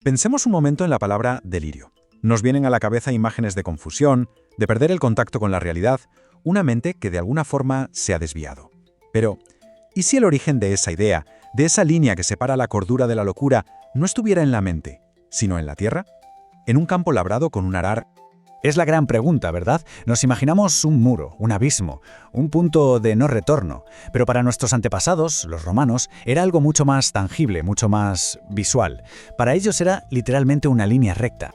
Pensemos un momento en la palabra delirio. Nos vienen a la cabeza imágenes de confusión, de perder el contacto con la realidad, una mente que de alguna forma se ha desviado. Pero, ¿y si el origen de esa idea, de esa línea que separa la cordura de la locura, no estuviera en la mente, sino en la tierra? En un campo labrado con un arar. Es la gran pregunta, ¿verdad? Nos imaginamos un muro, un abismo, un punto de no retorno, pero para nuestros antepasados, los romanos, era algo mucho más tangible, mucho más visual. Para ellos era literalmente una línea recta.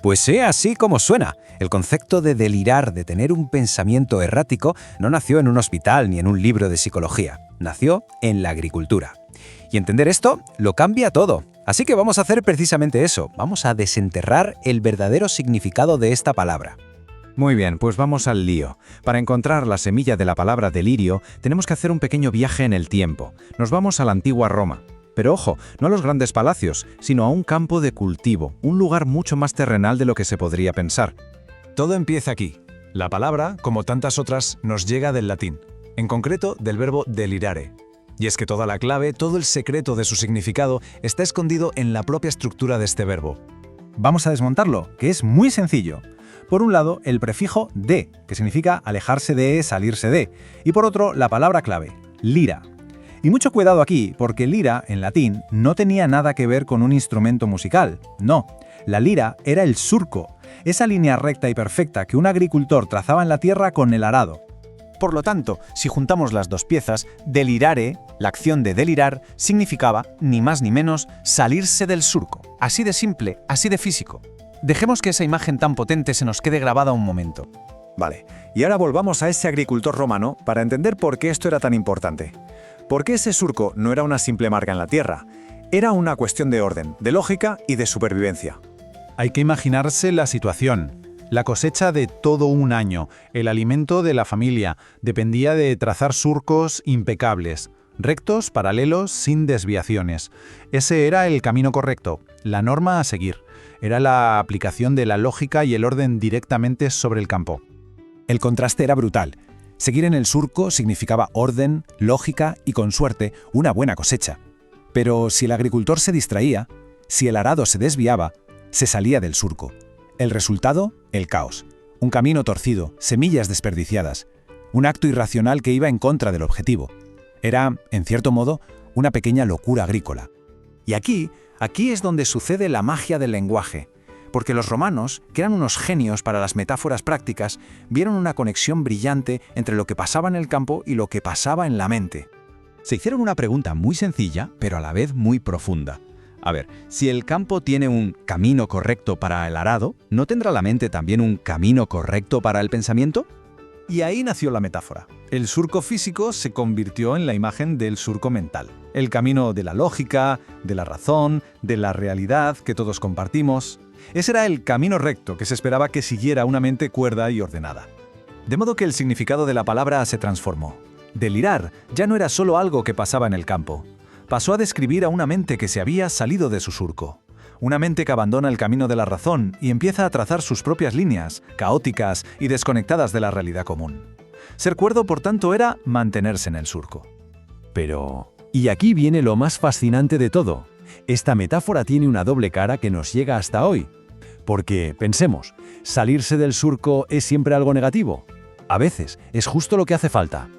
Pues sea así como suena. El concepto de delirar, de tener un pensamiento errático, no nació en un hospital ni en un libro de psicología. Nació en la agricultura. Y entender esto lo cambia todo. Así que vamos a hacer precisamente eso. Vamos a desenterrar el verdadero significado de esta palabra. Muy bien, pues vamos al lío. Para encontrar la semilla de la palabra delirio, tenemos que hacer un pequeño viaje en el tiempo. Nos vamos a la antigua Roma. Pero ojo, no a los grandes palacios, sino a un campo de cultivo, un lugar mucho más terrenal de lo que se podría pensar. Todo empieza aquí. La palabra, como tantas otras, nos llega del latín, en concreto del verbo delirare. Y es que toda la clave, todo el secreto de su significado está escondido en la propia estructura de este verbo. Vamos a desmontarlo, que es muy sencillo. Por un lado, el prefijo de, que significa alejarse de, salirse de, y por otro, la palabra clave, lira. Y mucho cuidado aquí, porque lira, en latín, no tenía nada que ver con un instrumento musical. No, la lira era el surco, esa línea recta y perfecta que un agricultor trazaba en la tierra con el arado. Por lo tanto, si juntamos las dos piezas, delirare, la acción de delirar, significaba, ni más ni menos, salirse del surco. Así de simple, así de físico. Dejemos que esa imagen tan potente se nos quede grabada un momento. Vale, y ahora volvamos a ese agricultor romano para entender por qué esto era tan importante. ¿Por qué ese surco no era una simple marca en la tierra? Era una cuestión de orden, de lógica y de supervivencia. Hay que imaginarse la situación. La cosecha de todo un año, el alimento de la familia, dependía de trazar surcos impecables, rectos, paralelos, sin desviaciones. Ese era el camino correcto, la norma a seguir. Era la aplicación de la lógica y el orden directamente sobre el campo. El contraste era brutal. Seguir en el surco significaba orden, lógica y, con suerte, una buena cosecha. Pero si el agricultor se distraía, si el arado se desviaba, se salía del surco. El resultado, el caos. Un camino torcido, semillas desperdiciadas. Un acto irracional que iba en contra del objetivo. Era, en cierto modo, una pequeña locura agrícola. Y aquí es donde sucede la magia del lenguaje. Porque los romanos, que eran unos genios para las metáforas prácticas, vieron una conexión brillante entre lo que pasaba en el campo y lo que pasaba en la mente. Se hicieron una pregunta muy sencilla, pero a la vez muy profunda. A ver, si el campo tiene un camino correcto para el arado, ¿no tendrá la mente también un camino correcto para el pensamiento? Y ahí nació la metáfora. El surco físico se convirtió en la imagen del surco mental. El camino de la lógica, de la razón, de la realidad que todos compartimos. Ese era el camino recto que se esperaba que siguiera una mente cuerda y ordenada. De modo que el significado de la palabra se transformó. Delirar ya no era solo algo que pasaba en el campo. Pasó a describir a una mente que se había salido de su surco. Una mente que abandona el camino de la razón y empieza a trazar sus propias líneas, caóticas y desconectadas de la realidad común. Ser cuerdo, por tanto, era mantenerse en el surco. Pero, y aquí viene lo más fascinante de todo. Esta metáfora tiene una doble cara que nos llega hasta hoy. Porque, pensemos, ¿salirse del surco es siempre algo negativo? A veces, es justo lo que hace falta.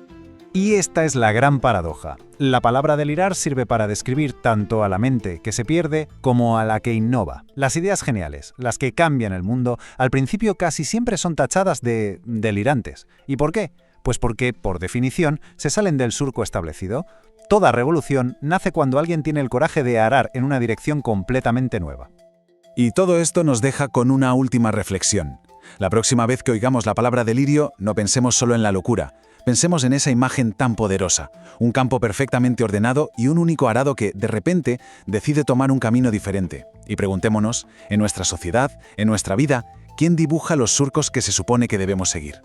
Y esta es la gran paradoja. La palabra delirar sirve para describir tanto a la mente que se pierde como a la que innova. Las ideas geniales, las que cambian el mundo, al principio casi siempre son tachadas de delirantes. ¿Y por qué? Pues porque, por definición, se salen del surco establecido. Toda revolución nace cuando alguien tiene el coraje de arar en una dirección completamente nueva. Y todo esto nos deja con una última reflexión. La próxima vez que oigamos la palabra delirio, no pensemos solo en la locura. Pensemos en esa imagen tan poderosa, un campo perfectamente ordenado y un único arado que, de repente, decide tomar un camino diferente. Y preguntémonos, en nuestra sociedad, en nuestra vida, ¿quién dibuja los surcos que se supone que debemos seguir?